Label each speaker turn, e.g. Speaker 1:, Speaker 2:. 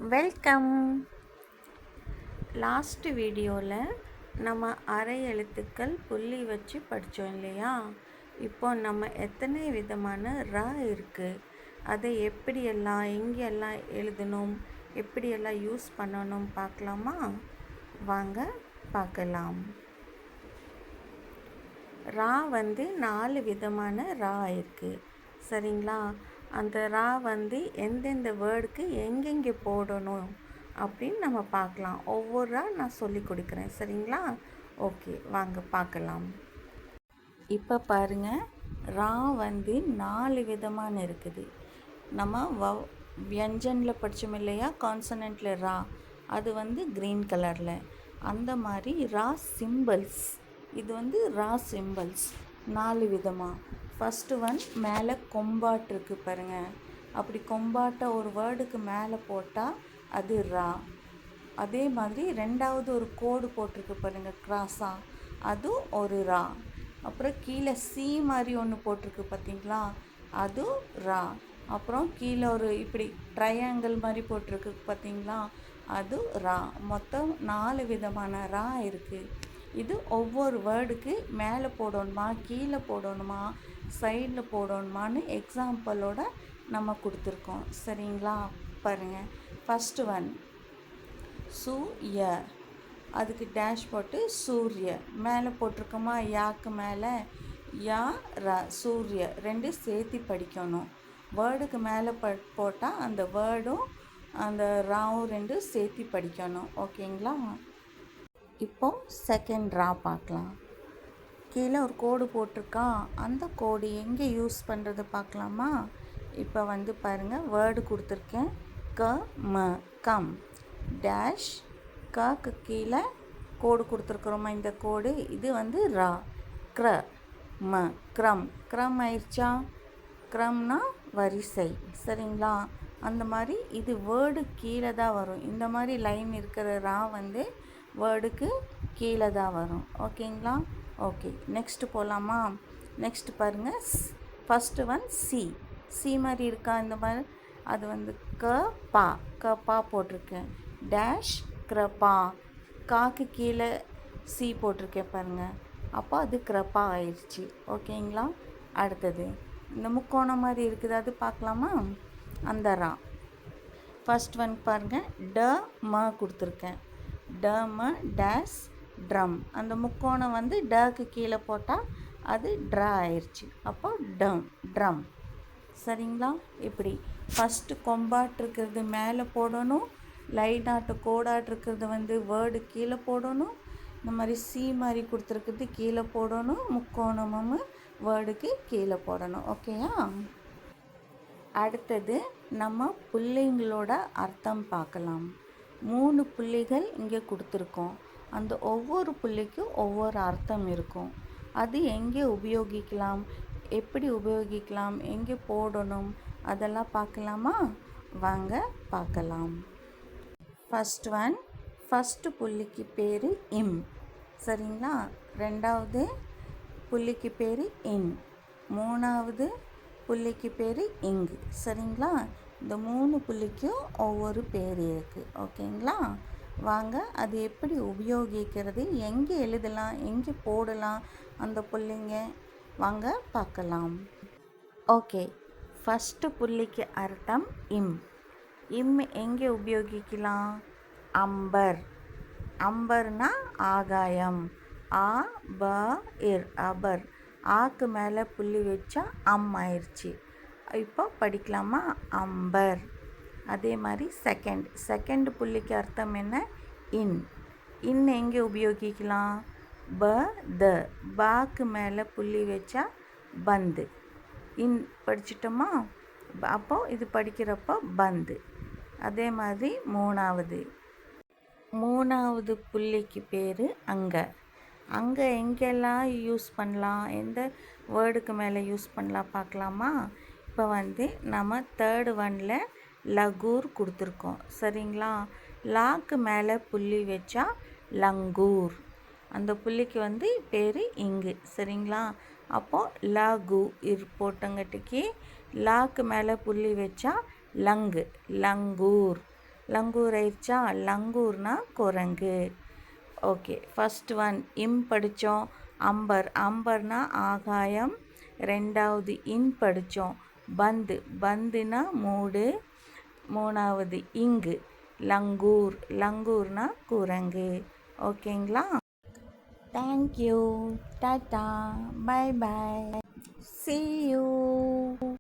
Speaker 1: Welcome. Last வீடியோவில் நம்ம அரை எழுத்துக்கள் புள்ளி வச்சு படித்தோம் இல்லையா? இப்போ நம்ம எத்தனை விதமான ரா இருக்குது, அதை எப்படியெல்லாம் எங்கெல்லாம் எழுதணும், எப்படியெல்லாம் யூஸ் பண்ணணும் பார்க்கலாமா? வாங்க பார்க்கலாம். ரா 4 விதமான ரா இருக்குது, சரிங்களா? அந்த ரா எந்தெந்த வேர்டுக்கு எங்கெங்கே போடணும் அப்படின்னு நம்ம பார்க்கலாம். ஒவ்வொரு ரா நான் சொல்லி கொடுக்குறேன், சரிங்களா? ஓகே, வாங்க பார்க்கலாம். இப்போ பாருங்கள், ரா 4 விதமான இருக்குது. நம்ம வியஞ்சனில் படித்தோம் இல்லையா, கான்சனண்ட்டில் ரா, அது க்ரீன் கலரில். அந்த மாதிரி ரா சிம்பிள்ஸ், இது ரா சிம்பிள்ஸ் 4 விதமாக. ஃபஸ்ட்டு மேலே கொம்பாட் இருக்குது பாருங்கள். அப்படி கொம்பாட்டை ஒரு வேர்டுக்கு மேலே போட்டால் அது ரா. அதே மாதிரி ரெண்டாவது ஒரு கோடு போட்டிருக்கு பாருங்கள், கிராஸாக, அது ஒரு ரா. அப்புறம் கீழே சி மாதிரி ஒன்று போட்டிருக்கு பார்த்தீங்களா, அது ரா. அப்புறம் கீழே ஒரு இப்படி ட்ரையாங்கிள் மாதிரி போட்டிருக்கு பார்த்தீங்களா, அது ரா. மொத்தம் 4 விதமான ரா இருக்குது. இது ஒவ்வொரு வேர்டுக்கு மேலே போடணுமா, கீழே போடணுமா, சைடில் போடணுமான்னு எக்ஸாம்பிளோட நம்ம கொடுத்துருக்கோம், சரிங்களா? பாருங்கள். ஃபஸ்ட்டு சூய, அதுக்கு டேஷ் போட்டு சூரிய மேலே போட்டிருக்கோமா, யாக்கு மேலே யா ர, சூரிய 2 சேர்த்து படிக்கணும். வேர்டுக்கு மேலே போட்டால் அந்த வேர்டும் அந்த ராவும் 2 சேர்த்து படிக்கணும், ஓகேங்களா? இப்போ செகண்ட் ரா பார்க்கலாம். கீழே ஒரு கோடு போட்டிருக்கான், அந்த கோடு எங்கே யூஸ் பண்ணுறது பார்க்கலாமா? இப்போ பாருங்கள், வேர்டு கொடுத்துருக்கேன், க ம, கம். டேஷ், கக்கு கீழே கோடு கொடுத்துருக்குறோமா, இந்த கோடு, இது ரா. க்ர ம, க்ரம். க்ரம் ஆயிடுச்சா? க்ரம்னா வரிசை, சரிங்களா? அந்த மாதிரி இது வேர்டு கீழே தான் வரும். இந்த மாதிரி லைன் இருக்கிற ரா வேர்டுக்கு கீழே தான் வரும், ஓகேங்களா? ஓகே, நெக்ஸ்ட்டு போகலாமா? நெக்ஸ்ட்டு பாருங்கள், ஃபஸ்ட்டு சி. சி மாதிரி இருக்கா இந்த மாதிரி, அது க பா, க பா போட்டிருக்கேன். டேஷ் க்ரப்பா, காக்கு கீழே சி போட்டிருக்கேன் பாருங்கள், அப்போ அது க்ரப்பா ஆயிடுச்சு, ஓகேங்களா? அடுத்தது இந்த முக்கோணம் மாதிரி இருக்குது, அது பார்க்கலாமா? அந்த ரா. ஃபஸ்ட் பாருங்கள், ட ம கொடுத்துருக்கேன். டம டேஷ் ட்ரம். அந்த முக்கோணம் டக்கு கீழே போட்டால் அது ட்ரா ஆயிடுச்சு, அப்போ டம், ட்ரம், சரிங்களா? இப்படி ஃபஸ்ட்டு கொம்பாட் இருக்கிறது மேலே போடணும், லைனாட்டு கோடாட் இருக்கிறது வேர்டு கீழே போடணும், இந்த மாதிரி சி மாதிரி கொடுத்துருக்குறது கீழே போடணும், முக்கோணமும் வேர்டுக்கு கீழே போடணும், ஓகேயா? அடுத்தது நம்ம புள்ளிங்களோட அர்த்தம் பார்க்கலாம். 3 புள்ளிகள் இங்கே கொடுத்துருக்கோம். அந்த ஒவ்வொரு புள்ளிக்கும் ஒவ்வொரு அர்த்தம் இருக்கும். அது எங்கே உபயோகிக்கலாம், எப்படி உபயோகிக்கலாம், எங்கே போடணும், அதெல்லாம் பார்க்கலாமா? வாங்க பார்க்கலாம். ஃபஸ்ட்டு புள்ளிக்கு பேர் இம், சரிங்களா? ரெண்டாவது புள்ளிக்கு பேர் இன், மூணாவது புள்ளிக்கு பேர் இங்கு, சரிங்களா? இந்த 3 புள்ளிக்கும் ஒவ்வொரு பேர் இருக்குது, ஓகேங்களா? வாங்க அது எப்படி உபயோகிக்கிறது, எங்கே எழுதலாம், எங்கே போடலாம் அந்த புள்ளிங்க, வாங்க பார்க்கலாம். ஓகே, ஃபஸ்ட்டு புள்ளிக்கு அர்த்தம் இம். இம் எங்கே உபயோகிக்கலாம்? அம்பர். அம்பர்னா ஆகாயம். ஆ ப இர், அபர். ஆக்கு மேலே புள்ளி வச்சா அம் ஆயிடுச்சு. இப்போ படிக்கலாமா? அம்பர். அதே மாதிரி செகண்ட் புள்ளிக்கு அர்த்தம் என்ன? இன். இன் எங்கே உபயோகிக்கலாம்? ப த, பாக்கு மேலே புள்ளி வச்சா பந்து. இன் படிச்சிட்டோமா? அப்போது இது படிக்கிறப்போ பந்து. அதே மாதிரி மூணாவது புள்ளிக்கு பேர் அங்கே. அங்கே எங்கெல்லாம் யூஸ் பண்ணலாம், எந்த வேர்டுக்கு மேலே யூஸ் பண்ணலாம் பார்க்கலாமா? இப்போ நம்ம தேர்டு லகூர் கொடுத்துருக்கோம், சரிங்களா? லாக்கு மேலே புள்ளி வச்சா லங்கூர். அந்த புள்ளிக்கு பேர் இங்கு, சரிங்களா? அப்போது லகு இர் போட்டங்கட்டிக்கு லாக்கு மேலே புள்ளி வச்சா லங்கு, லங்கூர். லங்கூர் ஆயிடுச்சா? லங்கூர்னா குரங்கு. ஓகே, ஃபஸ்ட் ஒன் இம் படித்தோம். அம்பர், அம்பர்னா ஆகாயம். ரெண்டாவது இன் படித்தோம். பந்து, பந்துனா மூடு. மூணாவது இங்கு, லங்கூர், லங்கூர்னா குரங்கு. ஓகேங்களா? தேங்க்யூ, டாட்டா, பை பை, see you.